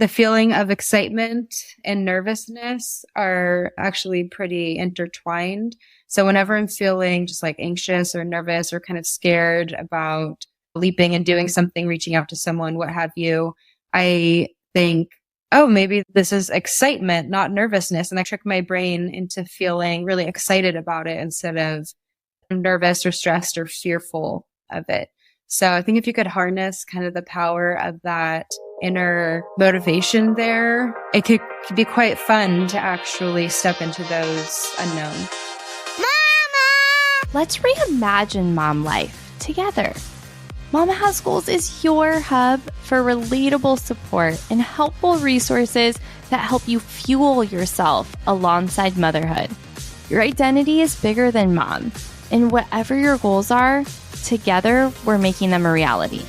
the feeling of excitement and nervousness are actually pretty intertwined. So whenever I'm feeling just like anxious or nervous or kind of scared about leaping and doing something, reaching out to someone, what have you, I think, oh, maybe this is excitement, not nervousness. And I trick my brain into feeling really excited about it instead of nervous or stressed or fearful of it. So I think if you could harness kind of the power of that inner motivation there, it could be quite fun to actually step into those unknowns. Mama! Let's reimagine mom life together. Mama Has Goals is your hub for relatable support and helpful resources that help you fuel yourself alongside motherhood. Your identity is bigger than mom, and whatever your goals are, together we're making them a reality.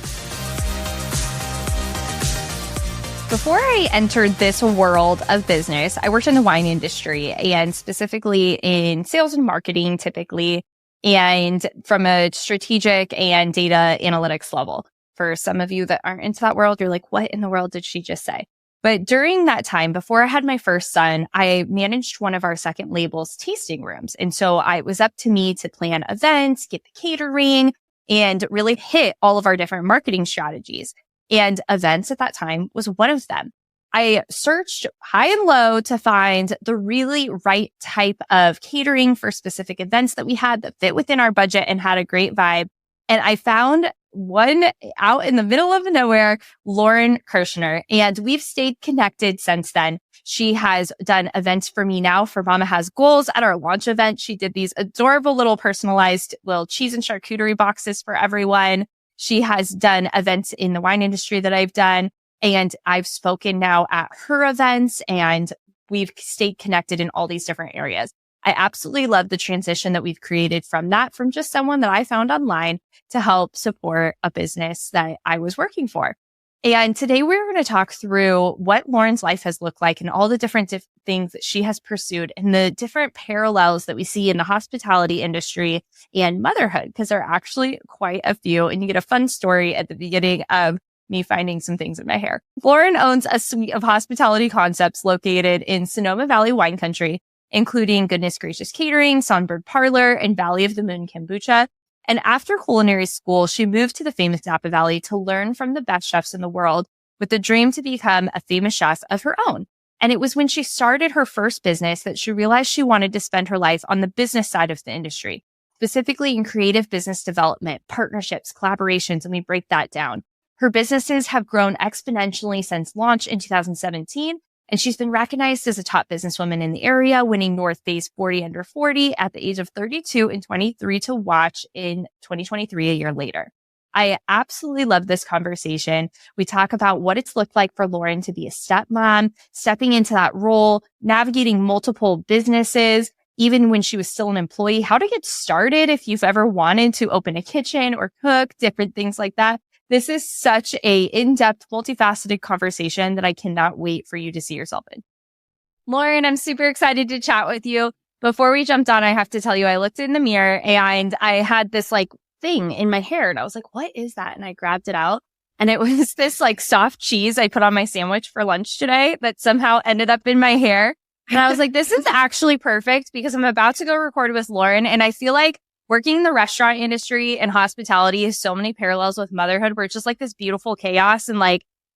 Before I entered this world of business, I worked in the wine industry and specifically in sales and marketing typically, and from a strategic and data analytics level. For some of you that aren't into that world, you're like, what in the world did she just say? But during that time, before I had my first son, I managed one of our second label's tasting rooms. And so it was up to me to plan events, get the catering, and really hit all of our different marketing strategies. And events at that time was one of them. I searched high and low to find the really right type of catering for specific events that we had that fit within our budget and had a great vibe. And I found one out in the middle of nowhere, Lauren Kershner, and we've stayed connected since then. She has done events for me now for Mama Has Goals. At our launch event, she did these adorable little personalized little cheese and charcuterie boxes for everyone. She has done events in the wine industry that I've done. And I've spoken now at her events, and we've stayed connected in all these different areas. I absolutely love the transition that we've created from just someone that I found online to help support a business that I was working for. And today we're going to talk through what Lauren's life has looked like and all the different things that she has pursued and the different parallels that we see in the hospitality industry and motherhood, because there are actually quite a few. And you get a fun story at the beginning of me finding some things in my hair. Lauren owns a suite of hospitality concepts located in Sonoma Valley wine country, including Goodness Gracious Catering, Songbird Parlor, and Valley of the Moon Kombucha. And after culinary school, she moved to the famous Napa Valley to learn from the best chefs in the world with the dream to become a famous chef of her own. And it was when she started her first business that she realized she wanted to spend her life on the business side of the industry, specifically in creative business development, partnerships, collaborations, and we break that down. Her businesses have grown exponentially since launch in 2017, and she's been recognized as a top businesswoman in the area, winning North Bay's 40 Under 40 at the age of 32 and 23 to watch in 2023, a year later. I absolutely love this conversation. We talk about what it's looked like for Lauren to be a stepmom, stepping into that role, navigating multiple businesses, even when she was still an employee, how to get started if you've ever wanted to open a kitchen or cook, different things like that. This is such a in-depth, multifaceted conversation that I cannot wait for you to see yourself in. Lauren, I'm super excited to chat with you. Before we jumped on, I have to tell you, I looked in the mirror and I had this thing in my hair and I was like, what is that? And I grabbed it out and it was this soft cheese I put on my sandwich for lunch today that somehow ended up in my hair. And I was like, this is actually perfect because I'm about to go record with Lauren. And I feel like working in the restaurant industry and hospitality has so many parallels with motherhood where it's just this beautiful chaos. And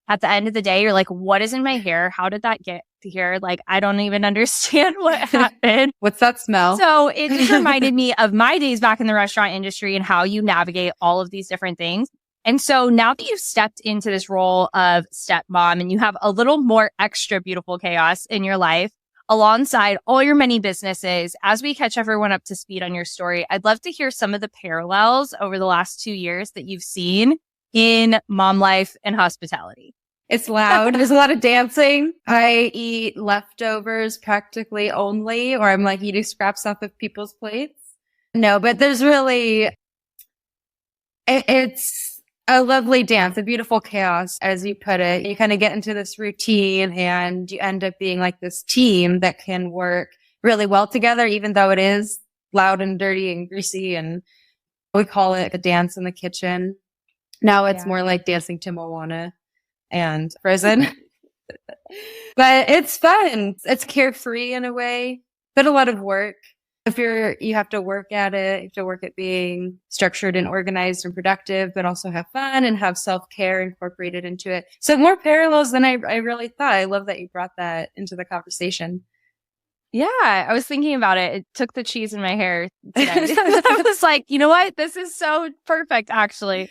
at the end of the day, you're like, what is in my hair? How did that get to here? I don't even understand what happened. What's that smell? So it just reminded me of my days back in the restaurant industry and how you navigate all of these different things. And so now that you've stepped into this role of stepmom and you have a little more extra beautiful chaos in your life, alongside all your many businesses, as we catch everyone up to speed on your story, I'd love to hear some of the parallels over the last 2 years that you've seen in mom life and hospitality. It's loud. There's a lot of dancing. I eat leftovers practically only, or I'm eating scraps off of people's plates. No, but there's really, it's a lovely dance, a beautiful chaos, as you put it. You kind of get into this routine and you end up being this team that can work really well together, even though it is loud and dirty and greasy. And we call it a dance in the kitchen. Now it's more like dancing to Moana and Frozen. But it's fun. It's carefree in a way, but a lot of work. If you have to work at it, you have to work at being structured and organized and productive, but also have fun and have self-care incorporated into it. So more parallels than I really thought. I love that you brought that into the conversation. Yeah, I was thinking about it. It took the cheese in my hair today. I was like, you know what? This is so perfect, actually.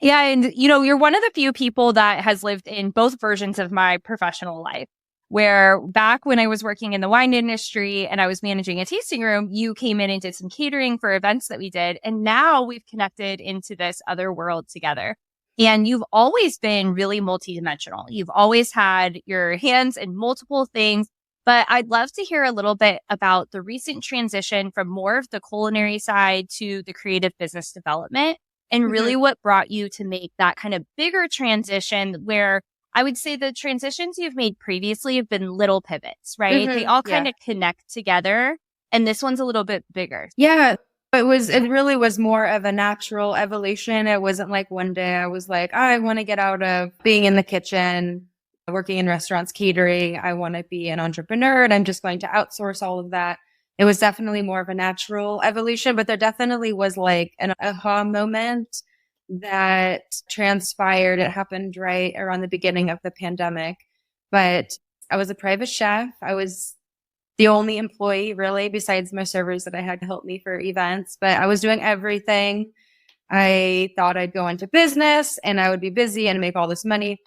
Yeah. And, you're one of the few people that has lived in both versions of my professional life, where back when I was working in the wine industry and I was managing a tasting room, you came in and did some catering for events that we did. And now we've connected into this other world together. And you've always been really multidimensional. You've always had your hands in multiple things. But I'd love to hear a little bit about the recent transition from more of the culinary side to the creative business development, and really what brought you to make that kind of bigger transition, where I would say the transitions you've made previously have been little pivots, right? They all kind of connect together, and this one's a little bit bigger. Yeah. It really was more of a natural evolution. It wasn't like one day I was like, oh, I want to get out of being in the kitchen, working in restaurants, catering. I want to be an entrepreneur and I'm just going to outsource all of that. It was definitely more of a natural evolution, but there definitely was like an aha moment that transpired. It happened right around the beginning of the pandemic, but I was a private chef. I was the only employee really besides my servers that I had to help me for events, but I was doing everything. I thought I'd go into business and I would be busy and make all this money.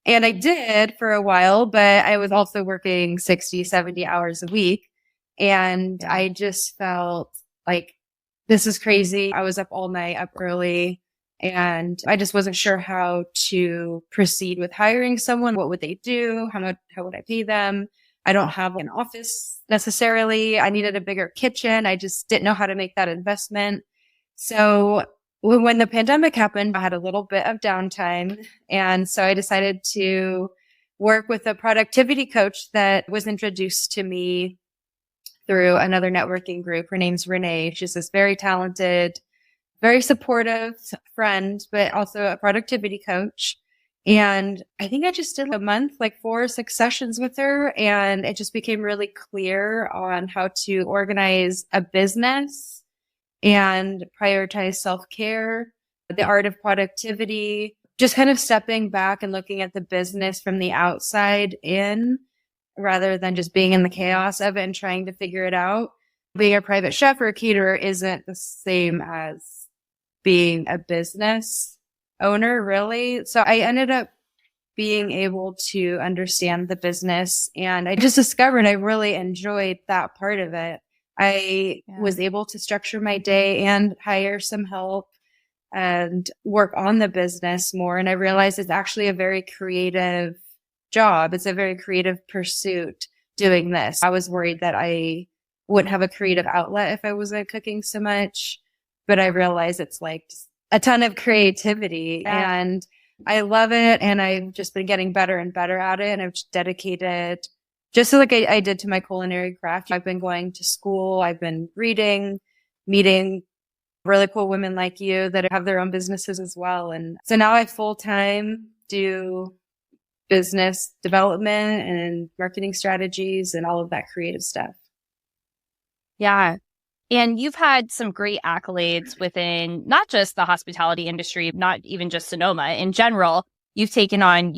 And I did for a while, but I was also working 60, 70 hours a week. And I just felt like this is crazy. I was up all night, up early, and I just wasn't sure how to proceed with hiring someone. What would they do? How would I pay them? I don't have an office necessarily. I needed a bigger kitchen. I just didn't know how to make that investment. So when the pandemic happened, I had a little bit of downtime. And so I decided to work with a productivity coach that was introduced to me through another networking group. Her name's Renee. She's this very talented, very supportive friend, but also a productivity coach. And I think I just did a month, like 4 or 6 sessions with her. And it just became really clear on how to organize a business and prioritize self-care, the art of productivity, just kind of stepping back and looking at the business from the outside in rather than just being in the chaos of it and trying to figure it out. Being a private chef or a caterer isn't the same as being a business owner, really. So I ended up being able to understand the business, and I just discovered I really enjoyed that part of it. I was able to structure my day and hire some help and work on the business more. And I realized it's actually a very creative job. It's a very creative pursuit doing this. I was worried that I wouldn't have a creative outlet if I wasn't cooking so much, but I realized it's like a ton of creativity and I love it. And I've just been getting better and better at it. And I've just dedicated, just like I did to my culinary craft. I've been going to school. I've been reading, meeting really cool women like you that have their own businesses as well. And so now I full-time do business development and marketing strategies and all of that creative stuff. Yeah. And you've had some great accolades within not just the hospitality industry, not even just Sonoma in general. You've taken on,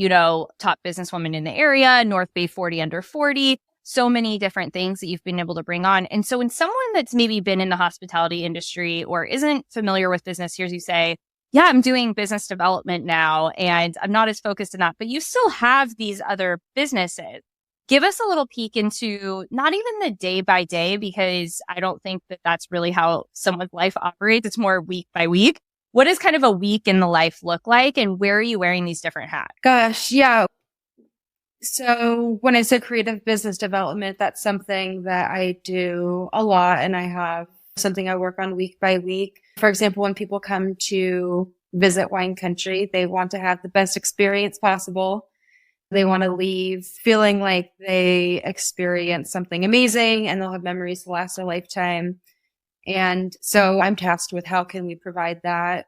top businesswoman in the area, North Bay 40 under 40, so many different things that you've been able to bring on. And so when someone that's maybe been in the hospitality industry or isn't familiar with business, here's you say, yeah, I'm doing business development now and I'm not as focused on that, but you still have these other businesses. Give us a little peek into not even the day by day, because I don't think that that's really how someone's life operates. It's more week by week. What does kind of a week in the life look like, and where are you wearing these different hats? Gosh, yeah. So when I said creative business development, that's something that I do a lot, and I have something I work on week by week. For example, when people come to visit wine country, they want to have the best experience possible. They want to leave feeling like they experienced something amazing and they'll have memories to last a lifetime. And so I'm tasked with how can we provide that?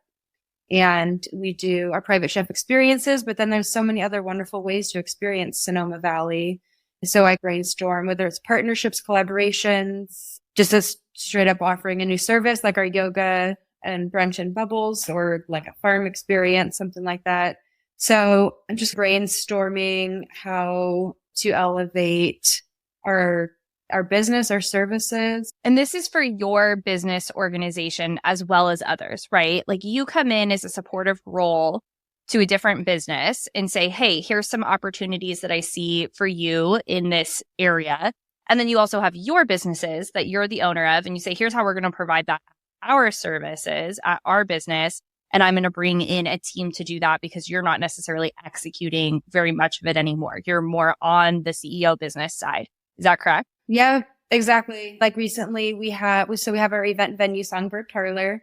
And we do our private chef experiences, but then there's so many other wonderful ways to experience Sonoma Valley. So I brainstorm whether it's partnerships, collaborations, just a straight up offering a new service like our yoga and brunch and bubbles, or like a farm experience, something like that. So I'm just brainstorming how to elevate our business, our services. And this is for your business organization as well as others, right? Like you come in as a supportive role to a different business and say, hey, here's some opportunities that I see for you in this area. And then you also have your businesses that you're the owner of, and you say, here's how we're going to provide that our services at our business. And I'm going to bring in a team to do that because you're not necessarily executing very much of it anymore. You're more on the CEO business side. Is that correct? Yeah, exactly. Like recently we have our event venue, Songbird Parlor,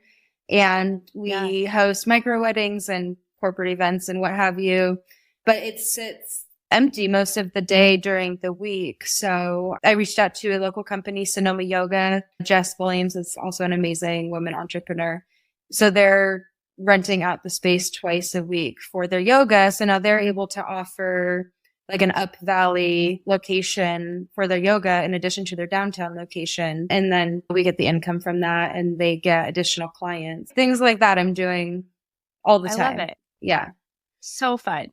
and we host micro weddings and corporate events and what have you, but it sits empty most of the day during the week. So I reached out to a local company, Sonoma Yoga. Jess Williams is also an amazing woman entrepreneur. So they're renting out the space twice a week for their yoga. So now they're able to offer like an up valley location for their yoga in addition to their downtown location. And then we get the income from that and they get additional clients. Things like that I'm doing all the time. I love it. Yeah. So fun.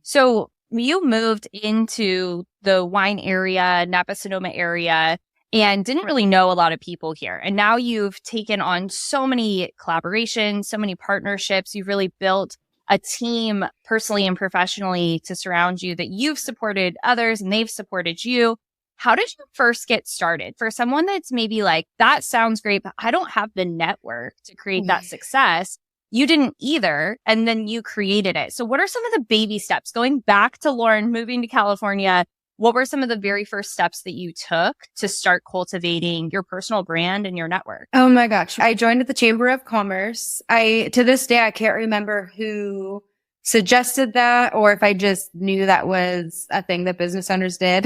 So you moved into the wine area, Napa Sonoma area, and didn't really know a lot of people here. And now you've taken on so many collaborations, so many partnerships. You've really built a team personally and professionally to surround you that you've supported others and they've supported you. How did you first get started? For someone that's maybe like, that sounds great, but I don't have the network to create that success. You didn't either. And then you created it. So what are some of the baby steps? Going back to Lauren, moving to California, what were some of the very first steps that you took to start cultivating your personal brand and your network? Oh my gosh. I joined at the Chamber of Commerce. To this day, I can't remember who suggested that or if I just knew that was a thing that business owners did.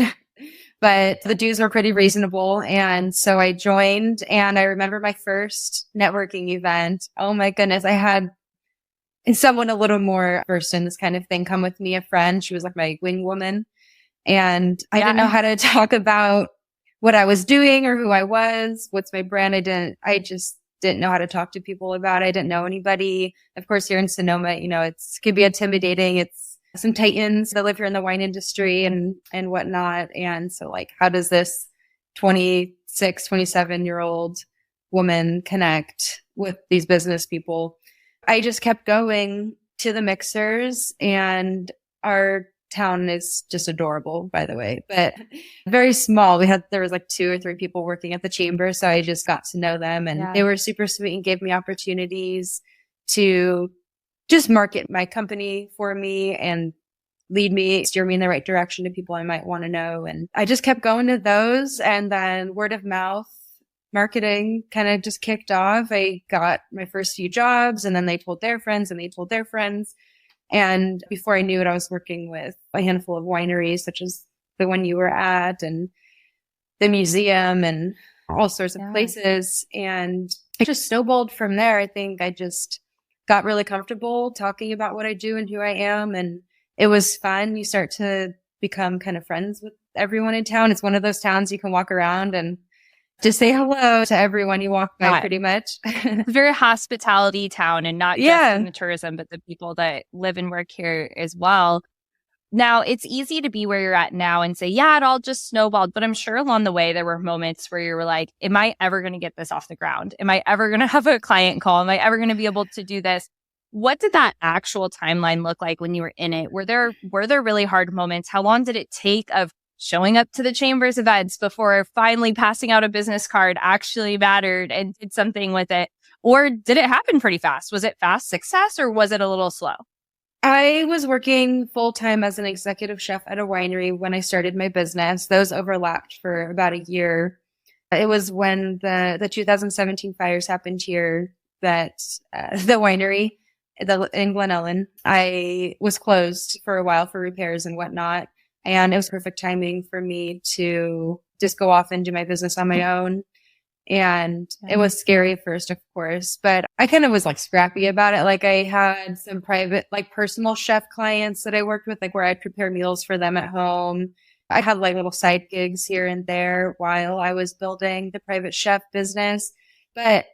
But the dues were pretty reasonable. And so I joined, and I remember my first networking event. Oh my goodness. I had someone a little more versed in this kind of thing come with me, a friend. She was like my wing woman. And I didn't know how to talk about what I was doing or who I was. What's my brand? I just didn't know how to talk to people about it. I didn't know anybody. Of course, here in Sonoma, it could be intimidating. It's some titans that live here in the wine industry and whatnot. And so like, how does this 26, 27-year-old woman connect with these business people? I just kept going to the mixers, and our town is just adorable, by the way, but very small. There was like 2 or 3 people working at the chamber. So I just got to know them, and they were super sweet and gave me opportunities to just market my company for me and steer me in the right direction to people I might want to know. And I just kept going to those, and then word of mouth marketing kind of just kicked off. I got my first few jobs, and then they told their friends and they told their friends. And before I knew it, I was working with a handful of wineries, such as the one you were at and the museum and all sorts of places. And it just snowballed from there. I think I just got really comfortable talking about what I do and who I am. And it was fun. You start to become kind of friends with everyone in town. It's one of those towns you can walk around and just say hello to everyone you walk by, pretty much. It's a very hospitality town, and not just in the tourism, but the people that live and work here as well. Now, it's easy to be where you're at now and say, yeah, it all just snowballed. But I'm sure along the way, there were moments where you were like, am I ever going to get this off the ground? Am I ever going to have a client call? Am I ever going to be able to do this? What did that actual timeline look like when you were in it? Were there really hard moments? How long did it take of showing up to the chamber's events before finally passing out a business card actually mattered and did something with it? Or did it happen pretty fast? Was it fast success, or was it a little slow? I was working full time as an executive chef at a winery when I started my business. Those overlapped for about a year. It was when the 2017 fires happened here that the winery in Glen Ellen, I was closed for a while for repairs and whatnot. And it was perfect timing for me to just go off and do my business on my own. And it was scary at first, of course, but I kind of was like scrappy about it. Like I had some private, like personal chef clients that I worked with, like where I'd prepare meals for them at home. I had like little side gigs here and there while I was building the private chef business. But,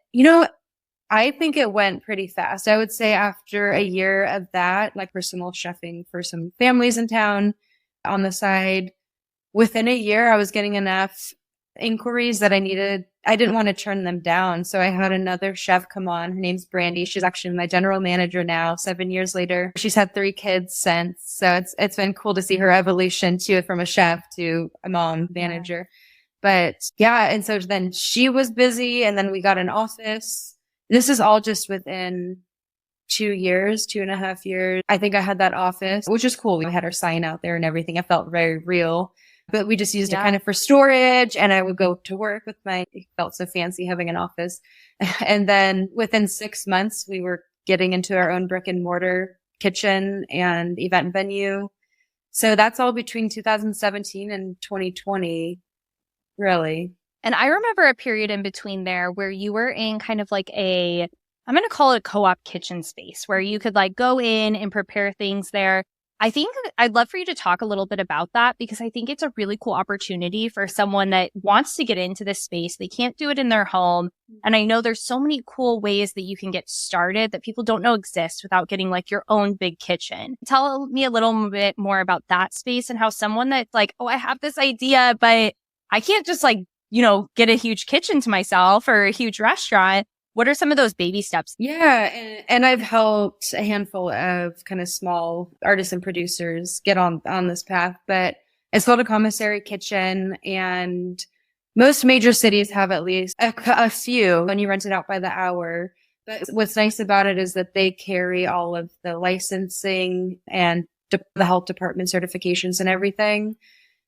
I think it went pretty fast. I would say after a year of that, like personal chefing for some families in town on the side, within a year, I was getting enough inquiries that I didn't want to turn them down. So I had another chef come on. Her name's Brandy. She's actually my general manager now, 7 years later. She's had 3 kids since. So it's been cool to see her evolution too, from a chef to a mom manager. But yeah. And so then she was busy, and then we got an office. This is all just within 2 years, 2.5 years. I think I had that office, which is cool. We had our sign out there and everything. It felt very real. But we just used it kind of for storage, and I would go to work it felt so fancy having an office. And then within 6 months, we were getting into our own brick and mortar kitchen and event venue. So that's all between 2017 and 2020, really. And I remember a period in between there where you were in kind of like I'm going to call it a co-op kitchen space where you could like go in and prepare things there. I think I'd love for you to talk a little bit about that, because I think it's a really cool opportunity for someone that wants to get into this space. They can't do it in their home. And I know there's so many cool ways that you can get started that people don't know exist without getting like your own big kitchen. Tell me a little bit more about that space and how someone that's like, oh, I have this idea, but I can't just like, get a huge kitchen to myself or a huge restaurant. What are some of those baby steps? Yeah. And I've helped a handful of kind of small artists and producers get on this path, but it's called a commissary kitchen, and most major cities have at least a few when you rent it out by the hour. But what's nice about it is that they carry all of the licensing and the health department certifications and everything.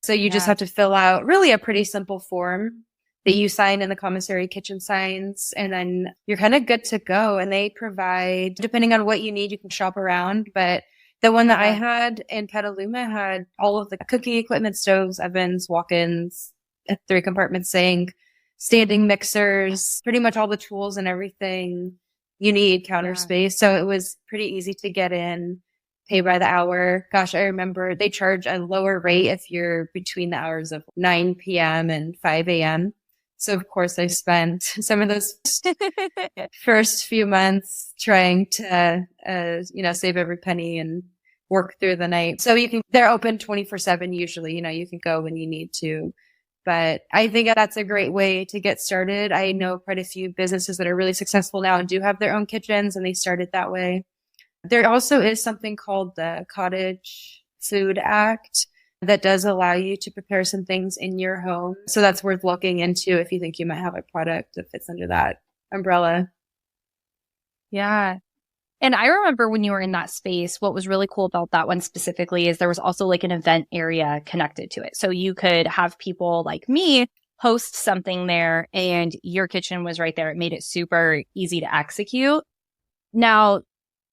So you just have to fill out really a pretty simple form that you sign in the commissary kitchen signs, and then you're kind of good to go. And they provide, depending on what you need, you can shop around. But the one that I had in Petaluma had all of the cooking equipment, stoves, ovens, walk-ins, a 3-compartment sink, standing mixers, pretty much all the tools and everything you need, counter space. So it was pretty easy to get in, pay by the hour. Gosh, I remember they charge a lower rate if you're between the hours of 9 p.m. and 5 a.m. So of course I spent some of those first few months trying to, save every penny and work through the night. So they're open 24/7 usually, you can go when you need to. But I think that's a great way to get started. I know quite a few businesses that are really successful now and do have their own kitchens, and they started that way. There also is something called the Cottage Food Act that does allow you to prepare some things in your home. So that's worth looking into if you think you might have a product that fits under that umbrella. Yeah. And I remember when you were in that space, what was really cool about that one specifically is there was also like an event area connected to it. So you could have people like me host something there, and your kitchen was right there. It made it super easy to execute. Now,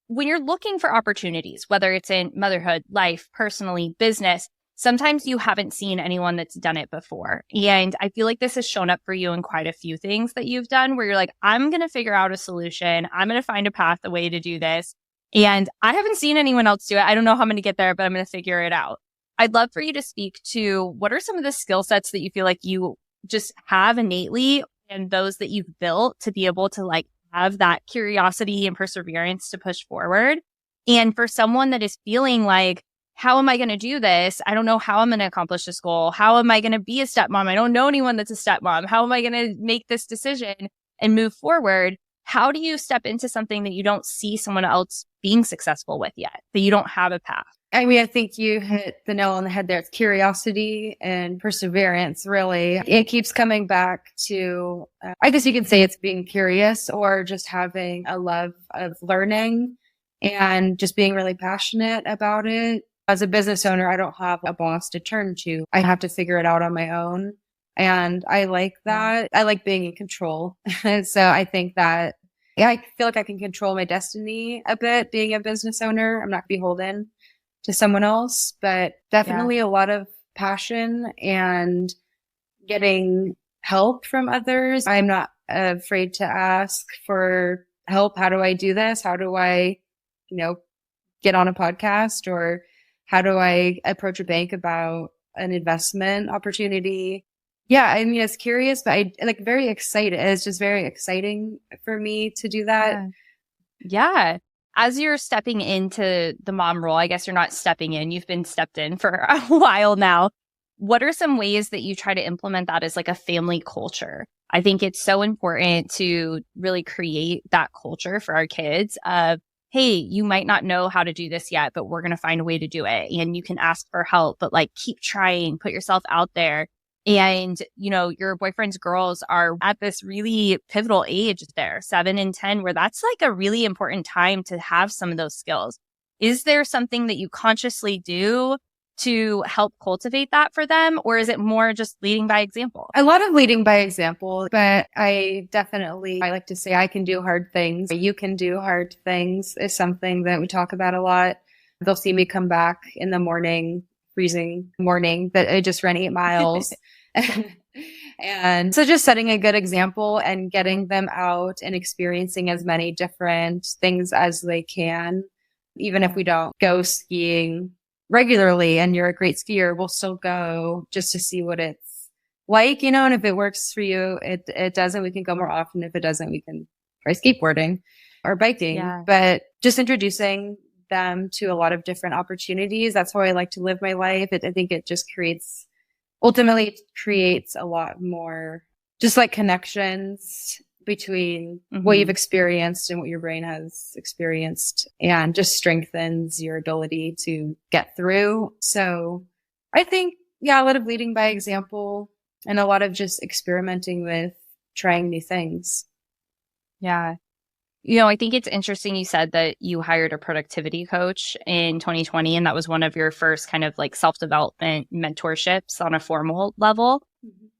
when you're looking for opportunities, whether it's in motherhood, life, personally, business, sometimes you haven't seen anyone that's done it before. And I feel like this has shown up for you in quite a few things that you've done where you're like, I'm going to figure out a solution. I'm going to find a path, a way to do this. And I haven't seen anyone else do it. I don't know how I'm going to get there, but I'm going to figure it out. I'd love for you to speak to what are some of the skill sets that you feel like you just have innately and those that you've built to be able to like have that curiosity and perseverance to push forward. And for someone that is feeling like, how am I going to do this? I don't know how I'm going to accomplish this goal. How am I going to be a stepmom? I don't know anyone that's a stepmom. How am I going to make this decision and move forward? How do you step into something that you don't see someone else being successful with yet, that you don't have a path? I mean, I think you hit the nail on the head there. It's curiosity and perseverance, really. It keeps coming back to, I guess you could say it's being curious or just having a love of learning and just being really passionate about it. As a business owner, I don't have a boss to turn to. I have to figure it out on my own. And I like that. I like being in control. So I think that, I feel like I can control my destiny a bit being a business owner. I'm not beholden to someone else, but definitely a lot of passion and getting help from others. I'm not afraid to ask for help. How do I do this? How do I, get on a podcast, or how do I approach a bank about an investment opportunity. Yeah, I mean, it's curious, but I like very excited. It's just very exciting for me to do that. Yeah. As you're stepping into the mom role, I guess you're not stepping in, you've been stepped in for a while now. What are some ways that you try to implement that as like a family culture? I think it's so important to really create that culture for our kids of, hey, you might not know how to do this yet, but we're going to find a way to do it. And you can ask for help, but like keep trying, put yourself out there. And, you know, your boyfriend's girls are at this really pivotal age there, 7 and 10, where that's like a really important time to have some of those skills. Is there something that you consciously do to help cultivate that for them? Or is it more just leading by example? A lot of leading by example, but I like to say I can do hard things. You can do hard things is something that we talk about a lot. They'll see me come back in the morning, freezing morning, that I just ran 8 miles. And so just setting a good example and getting them out and experiencing as many different things as they can. Even if we don't go skiing regularly and you're a great skier, we'll still go just to see what it's like, you know, and if it works for you, it doesn't, we can go more often. If it doesn't, we can try skateboarding or biking. Yeah. But just introducing them to a lot of different opportunities. That's how I like to live my life. I think it just ultimately creates a lot more just like connections between what you've experienced and what your brain has experienced, and just strengthens your ability to get through. So I think, yeah, a lot of leading by example and a lot of just experimenting with trying new things. Yeah. You know, I think it's interesting you said that you hired a productivity coach in 2020, and that was one of your first kind of like self-development mentorships on a formal level.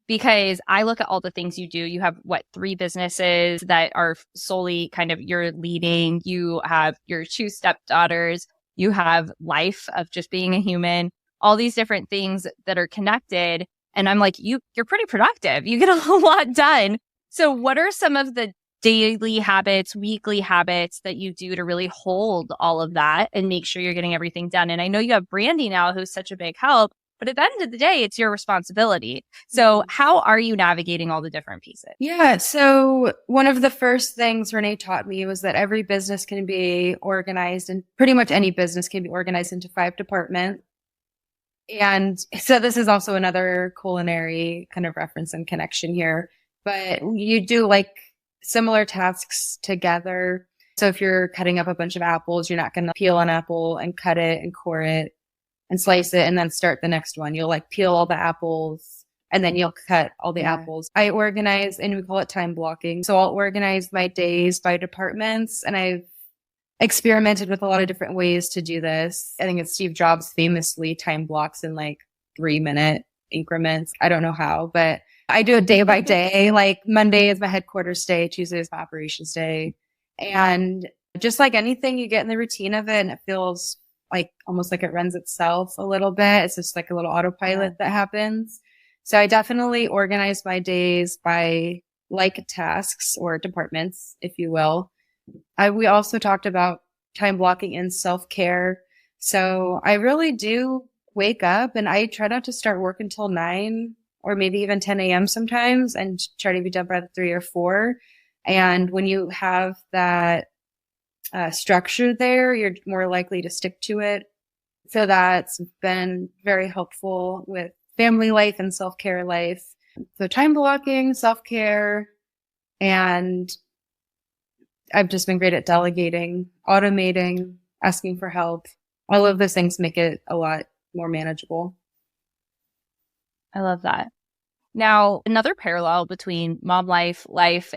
Because I look at all the things you do. You have 3 businesses that are solely kind of you're leading. You have your 2 stepdaughters. You have life of just being a human, all these different things that are connected. And I'm like, you're pretty productive. You get a lot done. So what are some of the daily habits, weekly habits that you do to really hold all of that and make sure you're getting everything done? And I know you have Brandy now, who's such a big help. But at the end of the day, it's your responsibility. So how are you navigating all the different pieces? Yeah. So one of the first things Renee taught me was that every business can be organized, and pretty much any business can be organized into 5 departments. And so this is also another culinary kind of reference and connection here, but you do like similar tasks together. So if you're cutting up a bunch of apples, you're not going to peel an apple and cut it and core it and slice it and then start the next one. You'll like peel all the apples and then you'll cut all the apples. I organize, and we call it time blocking. So I'll organize my days by departments, and I've experimented with a lot of different ways to do this. I think it's Steve Jobs famously time blocks in like 3-minute increments. I don't know how, but I do it day by day. Like Monday is my headquarters day. Tuesday is my operations day. And just like anything, you get in the routine of it and it feels like almost like it runs itself a little bit. It's just like a little autopilot that happens. So I definitely organize my days by like tasks or departments, if you will. We also talked about time blocking and self-care. So I really do wake up, and I try not to start work until 9 or maybe even 10 a.m. sometimes, and try to be done by 3 or 4. And when you have that structure there, you're more likely to stick to it. So that's been very helpful with family life and self-care life. So time blocking, self-care, and I've just been great at delegating, automating, asking for help. All of those things make it a lot more manageable. I love that. Now, another parallel between mom life,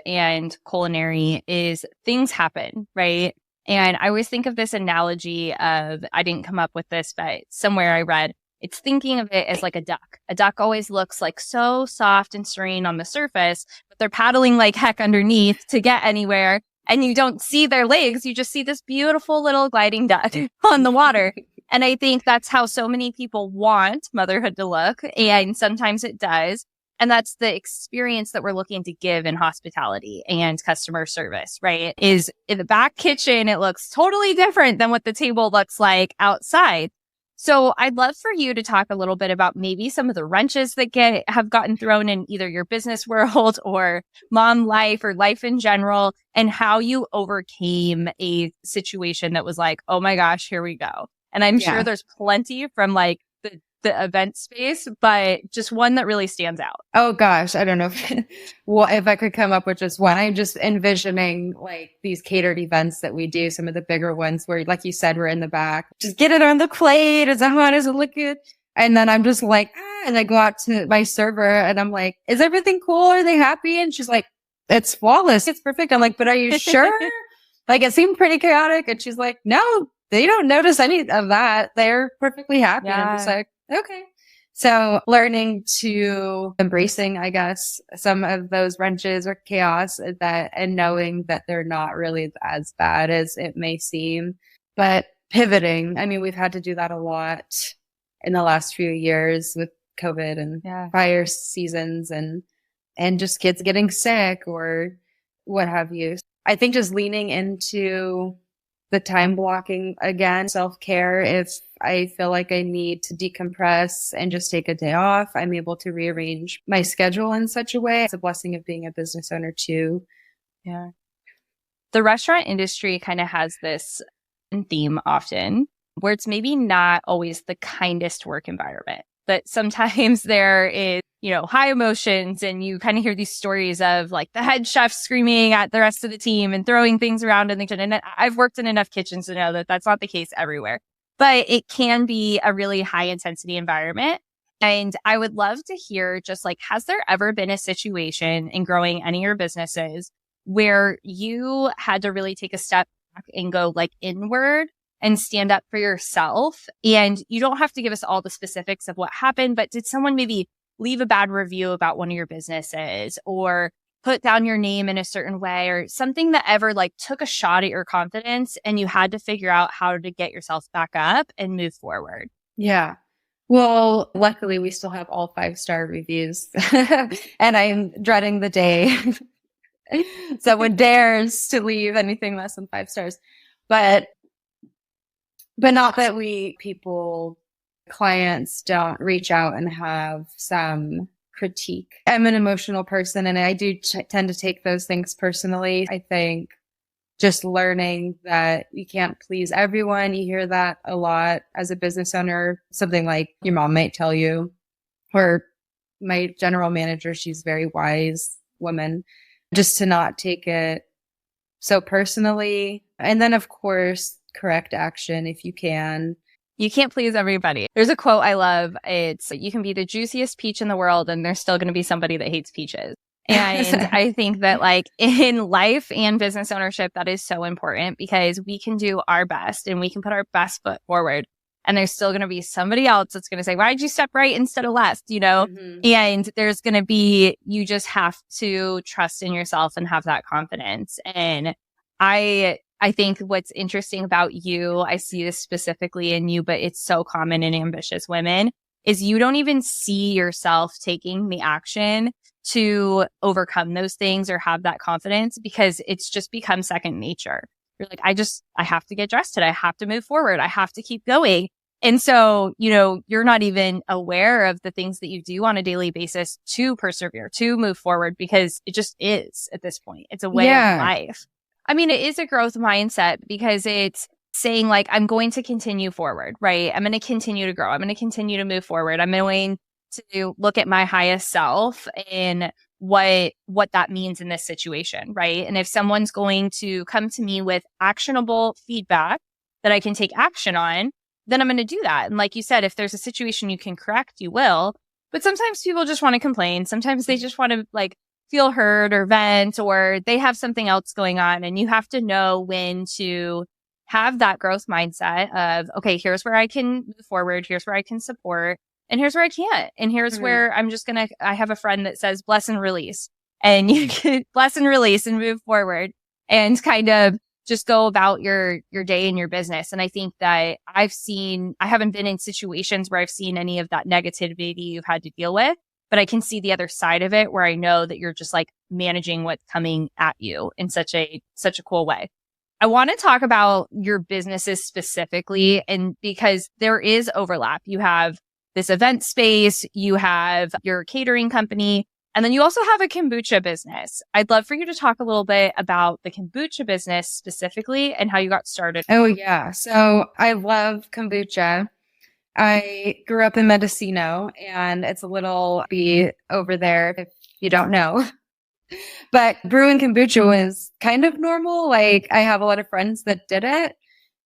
and culinary is things happen, right? And I always think of this analogy of, I didn't come up with this, but somewhere I read, it's thinking of it as like a duck. A duck always looks like so soft and serene on the surface, but they're paddling like heck underneath to get anywhere. And you don't see their legs. You just see this beautiful little gliding duck on the water. And I think that's how so many people want motherhood to look. And sometimes it does. And that's the experience that we're looking to give in hospitality and customer service, right? Is in the back kitchen, it looks totally different than what the table looks like outside. So I'd love for you to talk a little bit about maybe some of the wrenches that have gotten thrown in either your business world or mom life or life in general, and how you overcame a situation that was like, oh my gosh, here we go. And I'm sure Yeah. there's plenty from like the event space, but just one that really stands out. Oh gosh, I don't know if I could come up with just one. I'm just envisioning like these catered events that we do, some of the bigger ones where, like you said, we're in the back. Just get it on the plate. Is it hot? Is it look good? And then I'm just like, and I go out to my server and I'm like, is everything cool? Are they happy? And she's like, it's flawless. It's perfect. I'm like, but are you sure? Like it seemed pretty chaotic. And she's like, no, they don't notice any of that. They're perfectly happy. Yeah. I'm just like, okay. So learning to embracing, I guess, some of those wrenches or chaos and knowing that they're not really as bad as it may seem, but pivoting. I mean, we've had to do that a lot in the last few years with COVID and fire seasons and just kids getting sick or what have you. I think just leaning into the time blocking again, self-care. If I feel like I need to decompress and just take a day off, I'm able to rearrange my schedule in such a way. It's a blessing of being a business owner too. Yeah. The restaurant industry kind of has this theme often where it's maybe not always the kindest work environment. That sometimes there is, high emotions, and you kind of hear these stories of like the head chef screaming at the rest of the team and throwing things around in the kitchen. And I've worked in enough kitchens to know that that's not the case everywhere, but it can be a really high intensity environment. And I would love to hear just like, has there ever been a situation in growing any of your businesses where you had to really take a step back and go like inward and stand up for yourself? And you don't have to give us all the specifics of what happened, but did someone maybe leave a bad review about one of your businesses or put down your name in a certain way or something that ever like took a shot at your confidence and you had to figure out how to get yourself back up and move forward? Yeah. Well, luckily we still have all 5-star reviews and I'm dreading the day someone dares to leave anything less than 5 stars. But not that clients don't reach out and have some critique. I'm an emotional person and I do tend to take those things personally. I think just learning that you can't please everyone. You hear that a lot as a business owner, something like your mom might tell you, or my general manager, she's a very wise woman, just to not take it so personally. And then of course, correct action if you can. You can't please everybody. There's a quote I love. It's, you can be the juiciest peach in the world and there's still going to be somebody that hates peaches. And I think that like in life and business ownership, that is so important because we can do our best and we can put our best foot forward. And there's still going to be somebody else that's going to say, why did you step right instead of left? Mm-hmm. And there's going to be, you just have to trust in yourself and have that confidence. And I think what's interesting about you, I see this specifically in you, but it's so common in ambitious women, is you don't even see yourself taking the action to overcome those things or have that confidence because it's just become second nature. You're like, I have to get dressed today. I have to move forward. I have to keep going. And so, you're not even aware of the things that you do on a daily basis to persevere, to move forward because it just is at this point. It's a way of life. I mean, it is a growth mindset because it's saying like, I'm going to continue forward, right? I'm going to continue to grow. I'm going to continue to move forward. I'm going to look at my highest self and what that means in this situation, right? And if someone's going to come to me with actionable feedback that I can take action on, then I'm going to do that. And like you said, if there's a situation you can correct, you will. But sometimes people just want to complain. Sometimes they just want to like feel heard or vent, or they have something else going on. And you have to know when to have that growth mindset of, okay, here's where I can move forward. Here's where I can support. And here's where I can't. And here's where I have a friend that says, bless and release. And you can bless and release and move forward and kind of just go about your day in your business. And I think that I haven't been in situations where I've seen any of that negativity you've had to deal with, but I can see the other side of it where I know that you're just like managing what's coming at you in such a cool way. I want to talk about your businesses specifically, and because there is overlap. You have this event space, you have your catering company, and then you also have a kombucha business. I'd love for you to talk a little bit about the kombucha business specifically and how you got started. Oh, yeah. So I love kombucha. I grew up in Mendocino, and it's a little be over there if you don't know. But brewing kombucha was kind of normal. Like, I have a lot of friends that did it.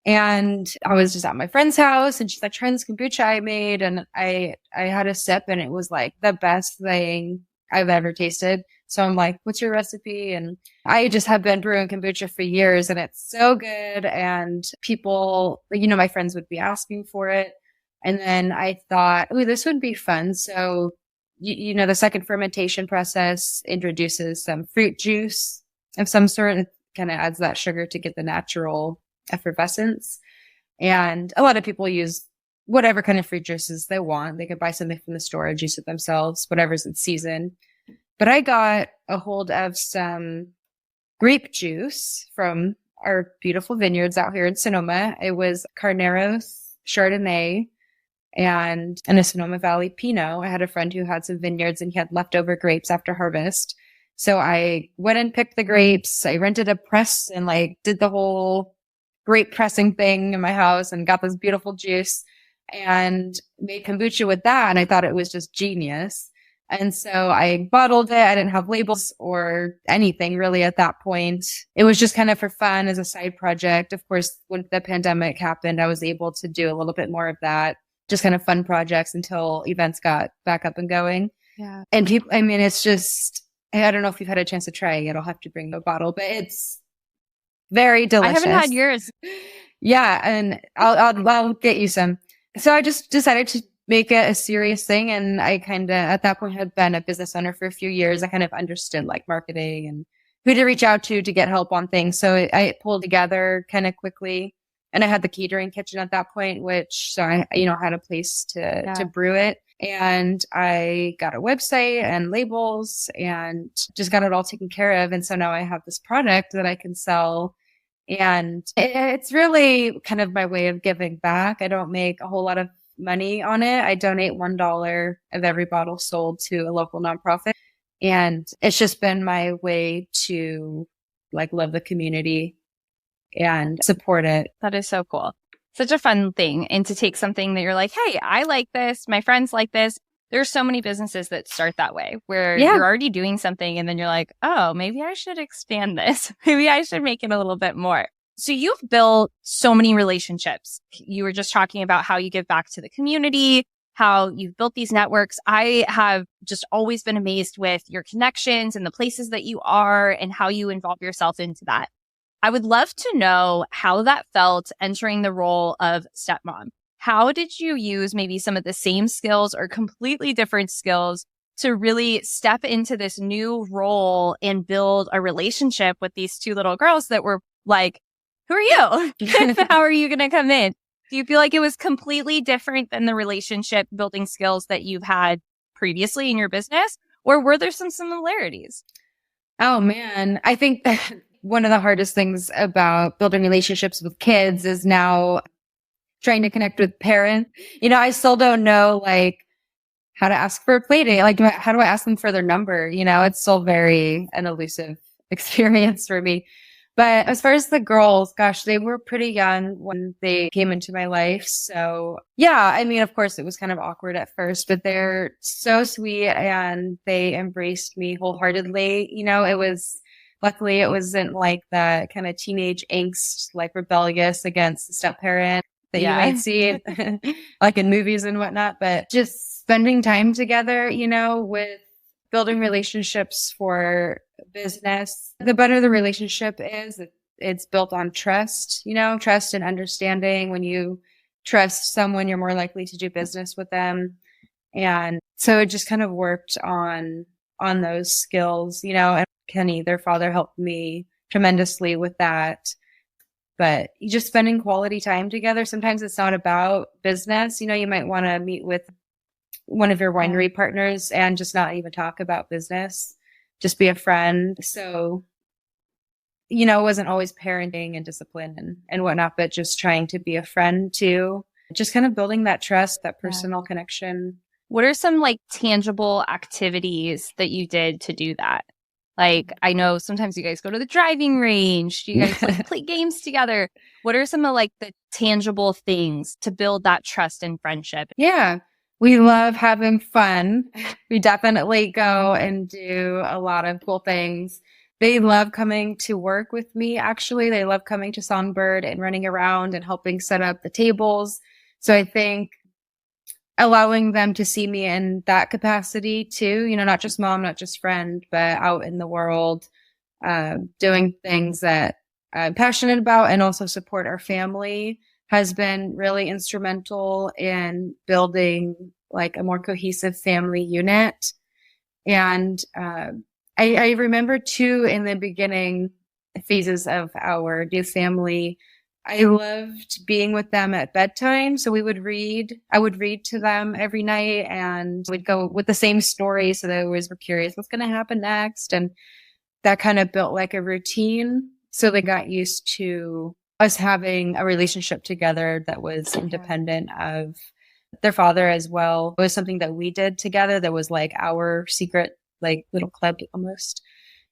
And I was just at my friend's house, and she's like, try this kombucha I made. And I had a sip, and it was like the best thing I've ever tasted. So I'm like, what's your recipe? And I just have been brewing kombucha for years, and it's so good. And people, my friends would be asking for it. And then I thought, oh, this would be fun. So, the second fermentation process introduces some fruit juice of some sort. It kind of adds that sugar to get the natural effervescence. And a lot of people use whatever kind of fruit juices they want. They could buy something from the store, juice it themselves, whatever's in season. But I got a hold of some grape juice from our beautiful vineyards out here in Sonoma. It was Carneros Chardonnay and a Sonoma Valley Pinot. I had a friend who had some vineyards, and he had leftover grapes after harvest. So I went and picked the grapes. I rented a press and did the whole grape pressing thing in my house and got this beautiful juice and made kombucha with that. And I thought it was just genius. And so I bottled it. I didn't have labels or anything really at that point. It was just kind of for fun as a side project. Of course, when the pandemic happened, I was able to do a little bit more of that, just kind of fun projects until events got back up and going. Yeah. And people, it's just, I don't know if you've had a chance to try it. I'll have to bring the bottle, but it's very delicious. I haven't had yours. Yeah. And I'll get you some. So I just decided to make it a serious thing. And I kind of, at that point, had been a business owner for a few years. I kind of understood marketing and who to reach out to get help on things. So I pulled together kind of quickly. And I had the catering kitchen at that point, so I, had a place to brew it. And I got a website and labels and just got it all taken care of. And so now I have this product that I can sell. And it's really kind of my way of giving back. I don't make a whole lot of money on it. I donate $1 of every bottle sold to a local nonprofit. And it's just been my way to love the community and support it. That is so cool. Such a fun thing. And to take something that you're like, hey, I like this. My friends like this. There's so many businesses that start that way where you're already doing something and then you're like, oh, maybe I should expand this. Maybe I should make it a little bit more. So you've built so many relationships. You were just talking about how you give back to the community, how you've built these networks. I have just always been amazed with your connections and the places that you are and how you involve yourself into that. I would love to know how that felt entering the role of stepmom. How did you use maybe some of the same skills or completely different skills to really step into this new role and build a relationship with these two little girls that were like, who are you? How are you going to come in? Do you feel like it was completely different than the relationship building skills that you've had previously in your business? Or were there some similarities? Oh, man. I think that one of the hardest things about building relationships with kids is now trying to connect with parents. I still don't know how to ask for a play date. How do I ask them for their number? It's still very an elusive experience for me. But as far as the girls, gosh, they were pretty young when they came into my life. So yeah, of course it was kind of awkward at first, but they're so sweet and they embraced me wholeheartedly. Luckily it wasn't like that kind of teenage angst, rebellious against the step parent that you might see like in movies and whatnot, but just spending time together, with building relationships for business. The better the relationship is, it's built on trust, trust and understanding. When you trust someone, you're more likely to do business with them. And so it just kind of worked on those skills, and Kenny, their father, helped me tremendously with that. But just spending quality time together. Sometimes it's not about business. You might want to meet with one of your winery partners and just not even talk about business, just be a friend. So it wasn't always parenting and discipline and whatnot, but just trying to be a friend too. Just kind of building that trust, that personal connection. What are some like tangible activities that you did to do that? Like, I know sometimes you guys go to the driving range. You guys like play games together. What are some of like the tangible things to build that trust and friendship? Yeah, we love having fun. We definitely go and do a lot of cool things. They love coming to work with me, actually. They love coming to Songbird and running around and helping set up the tables. So I think allowing them to see me in that capacity too, not just mom, not just friend, but out in the world, doing things that I'm passionate about and also support our family has been really instrumental in building like a more cohesive family unit. And I remember too, in the beginning phases of our new family, I loved being with them at bedtime. So I would read to them every night and we'd go with the same story. So they always were curious, what's going to happen next? And that kind of built like a routine. So they got used to us having a relationship together that was independent of their father as well. It was something that we did together that was like our secret, like little club almost.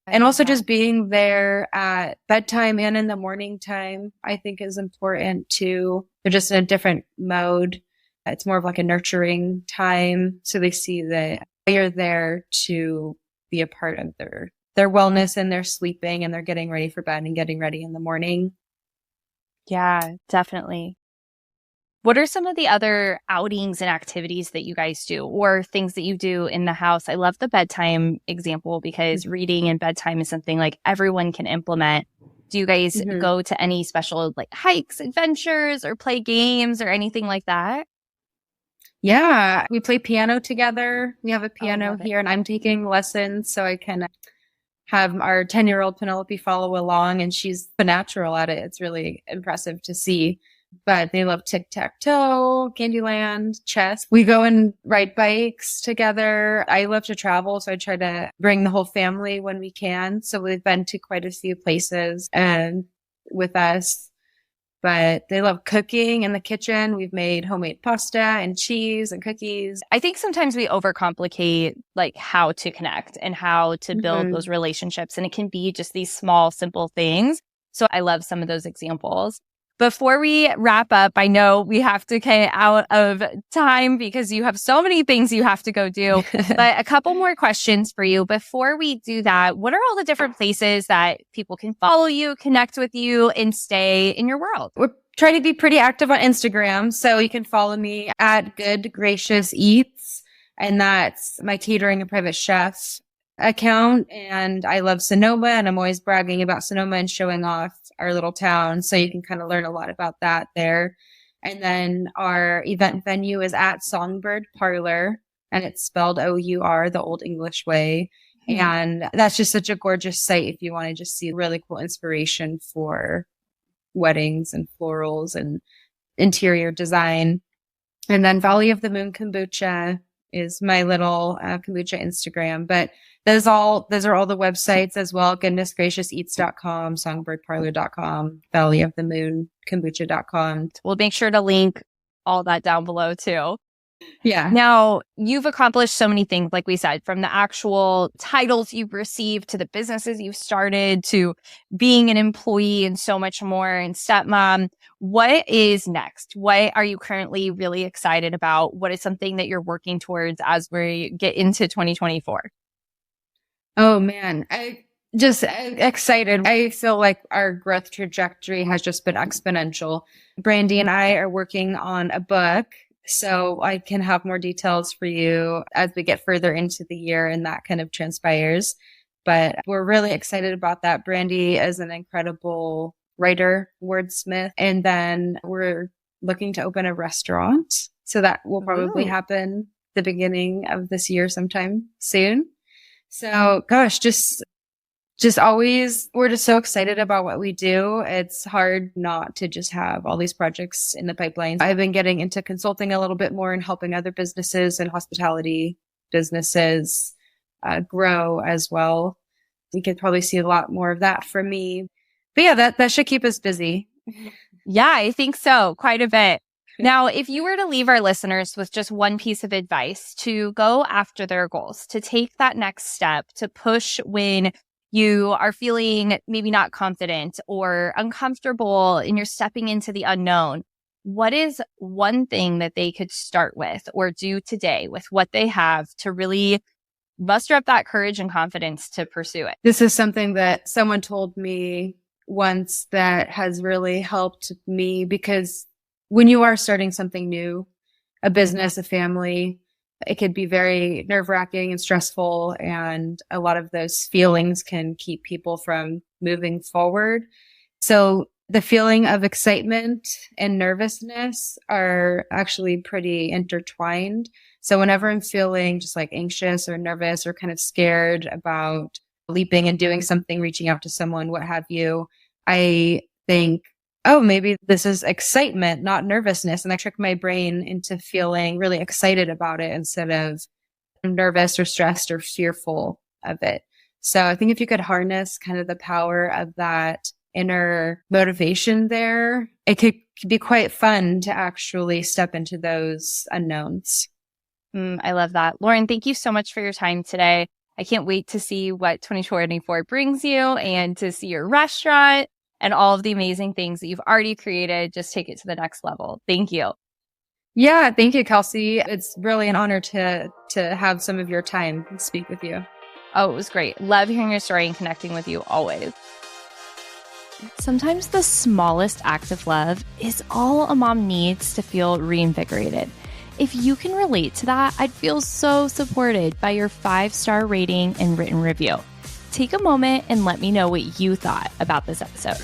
And also just being there at bedtime and in the morning time, I think is important too. They're just in a different mode. It's more of like a nurturing time. So they see that you're there to be a part of their wellness and their sleeping and they're getting ready for bed and getting ready in the morning. Yeah, definitely. What are some of the other outings and activities that you guys do or things that you do in the house? I love the bedtime example because reading and bedtime is something like everyone can implement. Do you guys go to any special like hikes, adventures, or play games or anything like that? Yeah, we play piano together. We have a piano here and I'm taking lessons so I can have our 10-year-old Penelope follow along and she's a natural at it. It's really impressive to see. But they love tic-tac-toe, Candyland, chess. We go and ride bikes together. I love to travel, so I try to bring the whole family when we can. So we've been to quite a few places and with us. But they love cooking in the kitchen. We've made homemade pasta and cheese and cookies. I think sometimes we overcomplicate like how to connect and how to build those relationships. And it can be just these small, simple things. So I love some of those examples. Before we wrap up, I know we have to get out of time because you have so many things you have to go do, but a couple more questions for you. Before we do that, what are all the different places that people can follow you, connect with you, and stay in your world? We're trying to be pretty active on Instagram. So you can follow me at Good Gracious Eats. And that's my catering and private chef account. And I love Sonoma and I'm always bragging about Sonoma and showing off our little town. So you can kind of learn a lot about that there. And then our event venue is at Songbird Parlor and it's spelled O-U-R, the old English way. And that's just such a gorgeous site if you want to just see really cool inspiration for weddings and florals and interior design. And then Valley of the Moon Kombucha is my little kombucha Instagram. But those are all the websites as well. GoodnessGraciousEats.com, SongbirDParlor.com, Valley of the Moon Kombucha.com. We'll make sure to link all that down below too. Yeah. Now, you've accomplished so many things, like we said, from the actual titles you've received to the businesses you've started to being an employee and so much more and stepmom. What is next? What are you currently really excited about? What is something that you're working towards as we get into 2024? Oh man, I just excited. I feel like our growth trajectory has just been exponential. Brandy and I are working on a book. So I can have more details for you as we get further into the year and that kind of transpires. But we're really excited about that. Brandy is an incredible writer, wordsmith. And then we're looking to open a restaurant. So that will probably happen the beginning of this year sometime soon. So gosh, just always, we're just so excited about what we do. It's hard not to just have all these projects in the pipeline. I've been getting into consulting a little bit more and helping other businesses and hospitality businesses grow as well. We could probably see a lot more of that from me. But yeah, that should keep us busy. Yeah, I think so. Quite a bit. Now, if you were to leave our listeners with just one piece of advice to go after their goals, to take that next step, to push when you are feeling maybe not confident or uncomfortable and you're stepping into the unknown, what is one thing that they could start with or do today with what they have to really muster up that courage and confidence to pursue it? This is something that someone told me once that has really helped me, because when you are starting something new, a business, a family, it could be very nerve-wracking and stressful, and a lot of those feelings can keep people from moving forward. So the feeling of excitement and nervousness are actually pretty intertwined. So whenever I'm feeling just like anxious or nervous or kind of scared about leaping and doing something, reaching out to someone, what have you, I think, oh, maybe this is excitement, not nervousness. And I trick my brain into feeling really excited about it instead of nervous or stressed or fearful of it. So I think if you could harness kind of the power of that inner motivation there, it could be quite fun to actually step into those unknowns. I love that. Lauren, thank you so much for your time today. I can't wait to see what 2024 brings you and to see your restaurant and all of the amazing things that you've already created. Just take it to the next level. Thank you. Yeah, thank you, Kelsey. It's really an honor to have some of your time and speak with you. Oh, it was great. Love hearing your story and connecting with you always. Sometimes the smallest act of love is all a mom needs to feel reinvigorated. If you can relate to that, I'd feel so supported by your 5-star rating and written review. Take a moment and let me know what you thought about this episode.